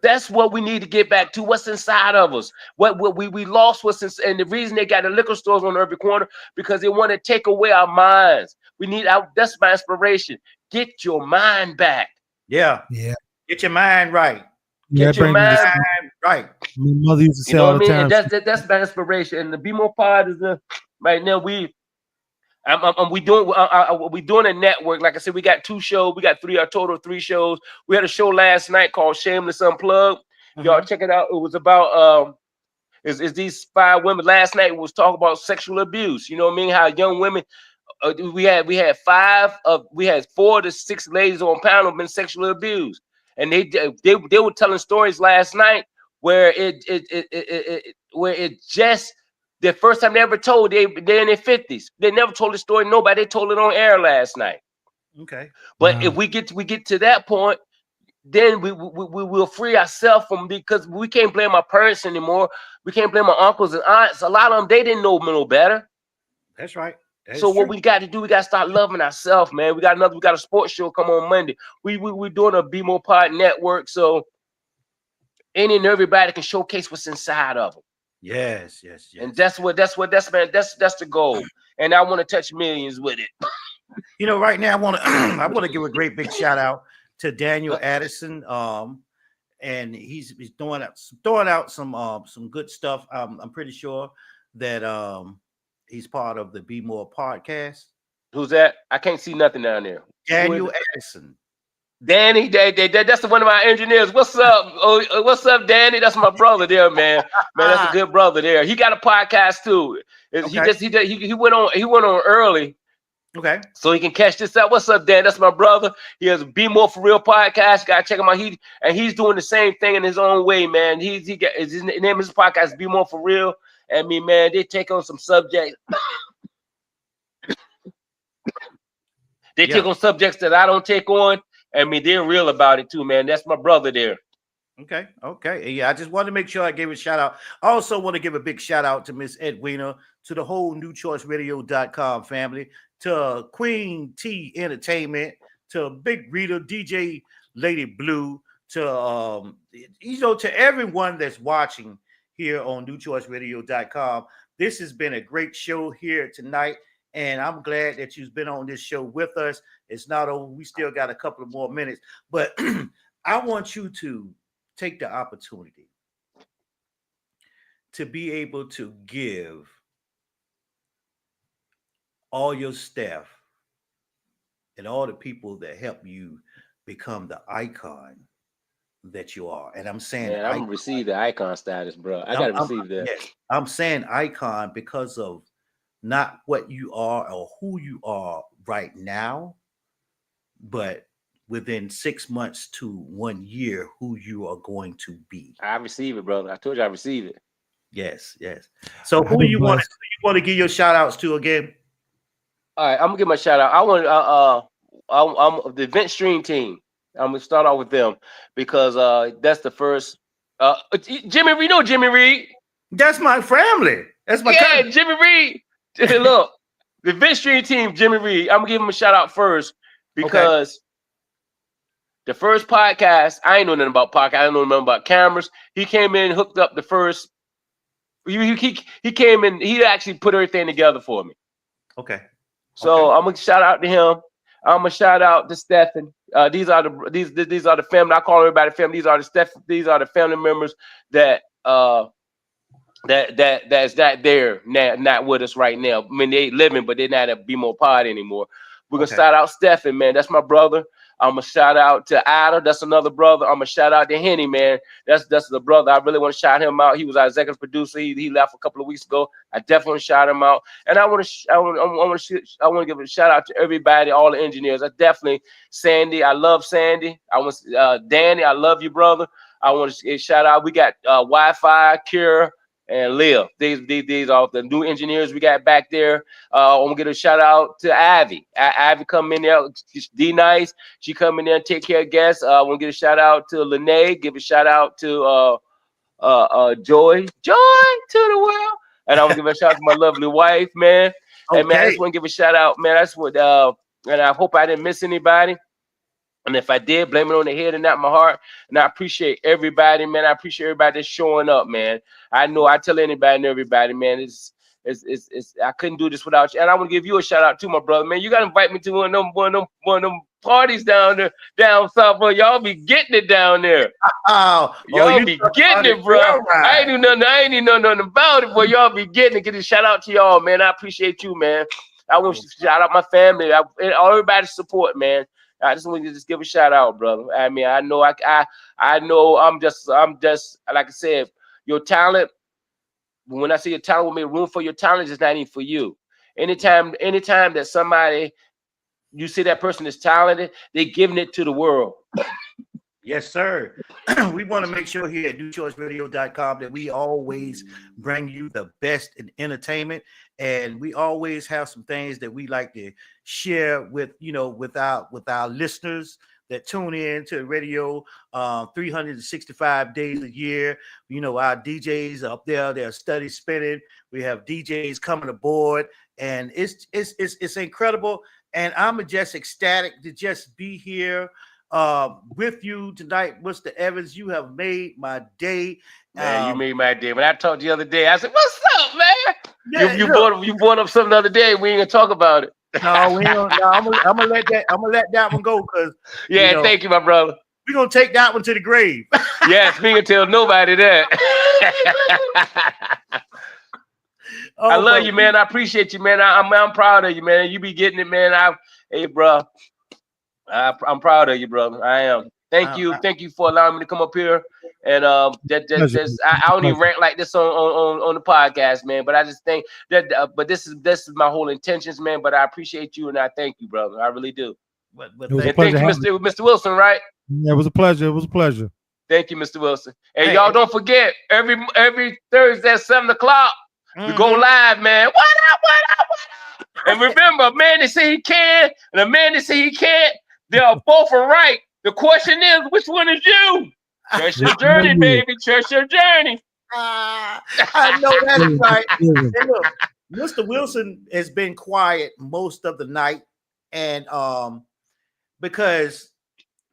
That's what we need to get back to, what's inside of us. What we lost what's inside, and the reason they got the liquor stores on every corner, because they want to take away our minds. That's my inspiration. Get your mind back. Get your mind right. Get your mind right. My mother used to say all the time. And that's my inspiration. And the Be More Pod is right now we doing a network. Like I said, we got 2 shows. We got a total of 3 shows. We had a show last night called Shameless Unplugged. Y'all check it out. It was about is these 5 women. Last night was talking about sexual abuse. You know what I mean? How young women. We had 4 to 6 ladies on panel been sexually abused, and they were telling stories last night where it just. The first time they ever told, they're in their 50s. They never told the story to nobody. They told it on air last night. But if we get to that point, then we will free ourselves from, because we can't blame our parents anymore. We can't blame our uncles and aunts. A lot of them, they didn't know no better. That's right. So what we got to do, we got to start loving ourselves, man. We got a sports show come on Monday. We're doing a Be More Pod network, so any and everybody can showcase what's inside of them. Yes. And that's the goal. And I want to touch millions with it. You know, right now I want to give a great big shout out to Daniel Addison. And he's throwing out some good stuff. I'm pretty sure that he's part of the Be More podcast. Who's that? I can't see nothing down there. Daniel Addison. Danny, that's one of our engineers. What's up? Oh, what's up, Danny? That's my brother there, man. Man, that's a good brother there. He got a podcast too. He went on early. Okay. So he can catch this up. What's up, Dan? That's my brother. He has a Be More For Real podcast. Gotta check him out. He's doing the same thing in his own way, man. His name of his podcast, Be More For Real. I mean, man, they take on some subjects. They take on subjects that I don't take on. I mean, they're real about it too, man. That's my brother there. Okay. Yeah, I just wanted to make sure I gave a shout out. I also want to give a big shout out to Miss Edwina, to the whole NewChoiceRadio.com family, to Queen T Entertainment, to Big Rita, DJ Lady Blue, to to everyone that's watching here on NewChoiceRadio.com. This has been a great show here tonight, and I'm glad that you've been on this show with us. It's not over. We still got a couple of more minutes, but I want you to take the opportunity to be able to give all your staff and all the people that help you become the icon that you are. And I'm saying, man, I'm gonna receive the icon status, bro. I gotta receive that. Yes, I'm saying icon because of not what you are or who you are right now, but within 6 months to 1 year, who you are going to be. I receive it, brother. I told you I receive it. Yes. So who you want to give your shout outs to again? All right, I'm gonna give my shout out. I'm the event stream team. I'm gonna start off with them because that's the first. Jimmy Reed, no Jimmy Reed. That's my family. That's my cousin. Jimmy Reed. Look, the event stream team, Jimmy Reed. I'm gonna give him a shout out first because the first podcast, I ain't know nothing about podcast. I don't know nothing about cameras. He came in, hooked up the first. He came in. He actually put everything together for me. Okay. So I'm gonna shout out to him. I'm gonna shout out to Stephen. These are the family. I call everybody family. These are the family members that's not there now, not with us right now. I mean, they living, but they're not at BMO Pod anymore. We're gonna shout out Stephen, man. That's my brother. I'm gonna shout out to Ada. That's another brother. I'm gonna shout out to Henny, man. That's the brother. I really want to shout him out. He was our executive producer. He left a couple of weeks ago. I definitely want to shout him out. And I want to give a shout out to everybody, all the engineers. I definitely Sandy. I love Sandy. I want Danny. I love you, brother. I want to shout out. We got Wi-Fi, Cure, and Liv. These are the new engineers we got back there. I'm gonna get a shout out to Ivy. Ivy come in there, D nice. She come in there and take care of guests. I want to get a shout out to Lene. Give a shout out to Joy to the world. And I'm gonna give a shout out to my lovely wife, man. And man, I just want to give a shout out, man. That's what and I hope I didn't miss anybody. And if I did, blame it on the head and not my heart. And I appreciate everybody, man. I appreciate everybody that's showing up, man. I know I tell anybody and everybody, man, it's I couldn't do this without you. And I want to give you a shout out too, my brother, man. You gotta invite me to one of them parties down there, down south, bro. Y'all be getting it down there. Y'all be getting it, bro. I ain't know nothing about it, boy. Y'all be getting it. Get a shout out to y'all, man. I appreciate you, man. I want to shout out my family, and everybody's support, man. I just want to just give a shout out, brother. I mean, I know I'm just like I said, your talent. When I say your talent will make room for your talent, it's not even for you. Anytime that somebody you see that person is talented, they're giving it to the world. Yes, sir. We want to make sure here at NewChoiceRadio.com that we always bring you the best in entertainment, and we always have some things that we like to share with with our listeners that tune in to the radio 365 days a year. Our DJs are up there, they're steady spinning. We have DJs coming aboard, and it's incredible. And I'm just ecstatic to just be here with you tonight. Mr. Evans, you have made my day. Man, you made my day. When I talked the other day, I said, "What's up, man?" Yeah, you brought up something the other day. We ain't gonna talk about it. No, we don't. No, I'm gonna let that one go because thank you, my brother. We're gonna take that one to the grave. Yes, we can tell nobody that. I love you, man. I appreciate you, man. I'm proud of you, man. You be getting it, man. Hey, bro. I'm proud of you, brother. I am. Thank you for allowing me to come up here. And I don't even rant like this on the podcast, man. But I just think that but this is my whole intentions, man. But I appreciate you and I thank you, brother. I really do. And thank you, Mr. Wilson, right? Yeah, it was a pleasure. It was a pleasure. Thank you, Mr. Wilson. And y'all don't forget, every Thursday at 7:00, we go live, man. What up? And remember, a man that say he can and a man that say he can't, they are both right. The question is, which one is you? Trust your journey, baby. Trust your journey. I know that's right. Hey, look, Mr. Wilson has been quiet most of the night, and because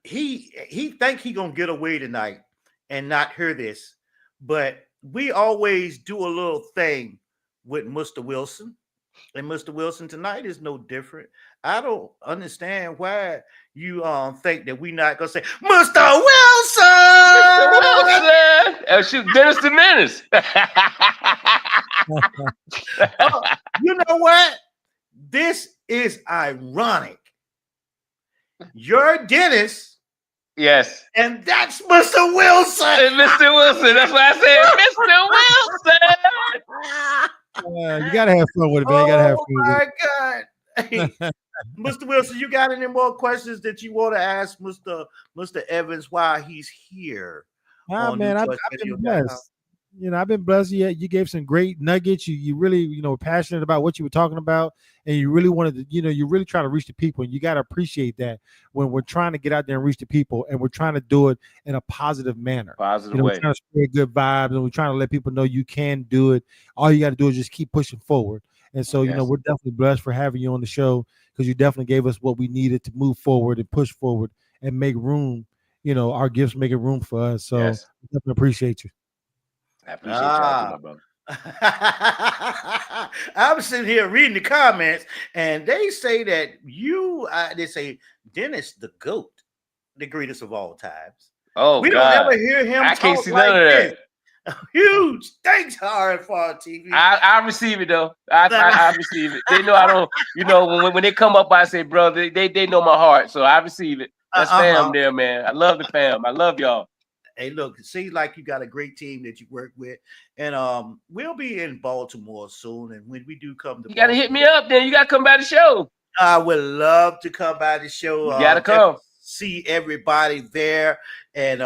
he think he gonna get away tonight and not hear this, but we always do a little thing with Mr. Wilson, and Mr. Wilson tonight is no different. I don't understand why you think that we not gonna say Mr. Wilson. Shoot, Dennis the Menace. You know what? This is ironic. You're Dennis. Yes. And that's Mr. Wilson. And Mr. Wilson. That's why I said Mr. Wilson. You gotta have fun with it, man. You gotta have fun with it. God. Hey, Mr. Wilson, you got any more questions that you want to ask Mr. Evans while he's here? Man, I've been blessed. I've been blessed. You gave some great nuggets. You really, passionate about what you were talking about, and you really wanted to, you really try to reach the people, and you got to appreciate that when we're trying to get out there and reach the people, and we're trying to do it in a positive manner. Positive way. We're trying to spread good vibes, and we're trying to let people know you can do it. All you got to do is just keep pushing forward. And so, we're definitely blessed for having you on the show, because you definitely gave us what we needed to move forward and push forward and make room. Our gifts making room for us. So yes. I definitely appreciate you. I appreciate y'all too, my brother. I'm sitting here reading the comments, and they say that they say Dennis the GOAT, the greatest of all times. Oh, we God. don't ever hear him. I can't see none of that. Huge thanks, RFR TV. I receive it though. I receive it. They know I don't. When they come up, I say, brother, they know my heart, so I receive it. That's fam there, man. I love the fam. I love y'all. Hey, look, it seems like you got a great team that you work with, and we'll be in Baltimore soon. And when we do come to, you gotta hit me up. Then you gotta come by the show. I would love to come by the show. You gotta come see everybody there, and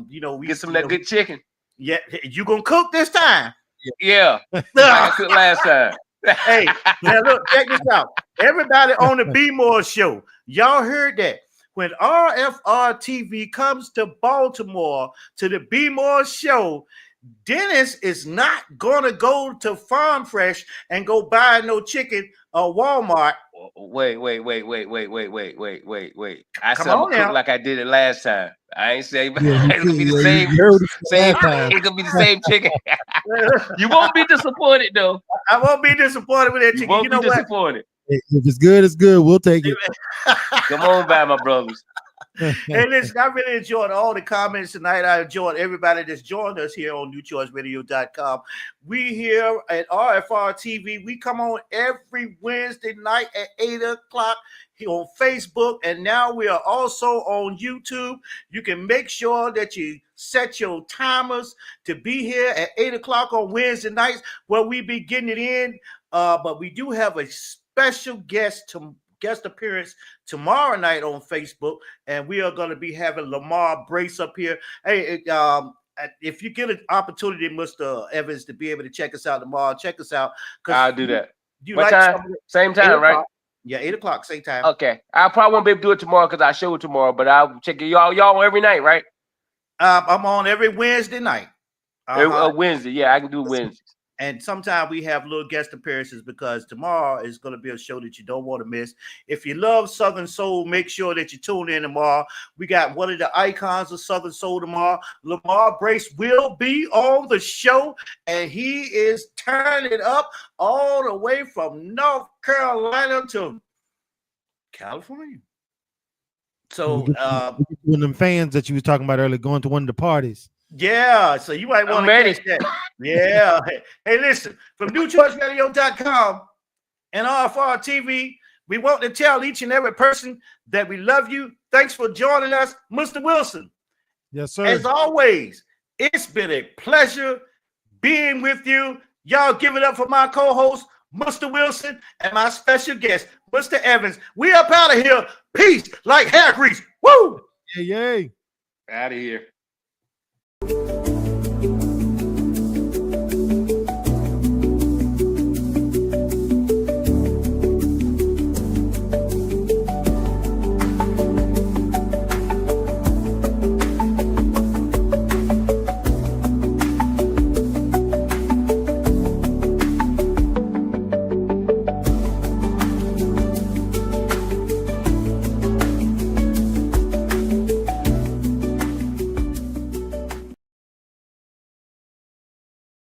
we get some of that good chicken. Yeah, you gonna cook this time? Yeah, I cooked last time. Hey, now look, check this out. Everybody on the Be More show, y'all heard that. When RFR TV comes to Baltimore to the Be More show, Dennis is not gonna go to Farm Fresh and go buy no chicken or Walmart. Wait. I said I'm gonna cook like I did it last time. I ain't saying it's gonna be the same. It's gonna be the same chicken. You won't be disappointed though. I won't be disappointed with that chicken. You won't be disappointed. If it's good, it's good. We'll take it. Come on by, my brothers. Hey, listen, I really enjoyed all the comments tonight. I enjoyed everybody that's joined us here on newchoiceradio.com. We here at RFR TV. We come on every Wednesday night at 8 o'clock here on Facebook, and now we are also on YouTube. You can make sure that you set your timers to be here at 8 o'clock on Wednesday nights where we be getting it in. But we do have a special guest appearance tomorrow night on Facebook, and we are going to be having Lamar Brace up here. Hey, if you get an opportunity, Mr. Evans, to be able to check us out tomorrow, check us out. I'll do that. What time? Same time, right? Yeah, 8 o'clock, same time. Okay, I probably won't be able to do it tomorrow because I show it tomorrow, but I'll check it. Y'all every night, right? I'm on every Wednesday night. Wednesday, yeah, I can do Wednesdays. And sometimes we have little guest appearances because tomorrow is going to be a show that you don't want to miss. If you love Southern Soul, make sure that you tune in tomorrow. We got one of the icons of Southern Soul tomorrow. Lamar Brace will be on the show, and he is turning it up all the way from North Carolina to California. So one of them fans that you was talking about earlier going to one of the parties. Yeah, so you might want to catch that. Yeah. Hey, listen, from newchoiceradio.com and RFR TV, we want to tell each and every person that we love you. Thanks for joining us, Mr. Wilson. Yes, sir. As always, it's been a pleasure being with you. Y'all give it up for my co-host, Mr. Wilson, and my special guest, Mr. Evans. We up out of here. Peace like hair grease. Woo! Yay. Out of here.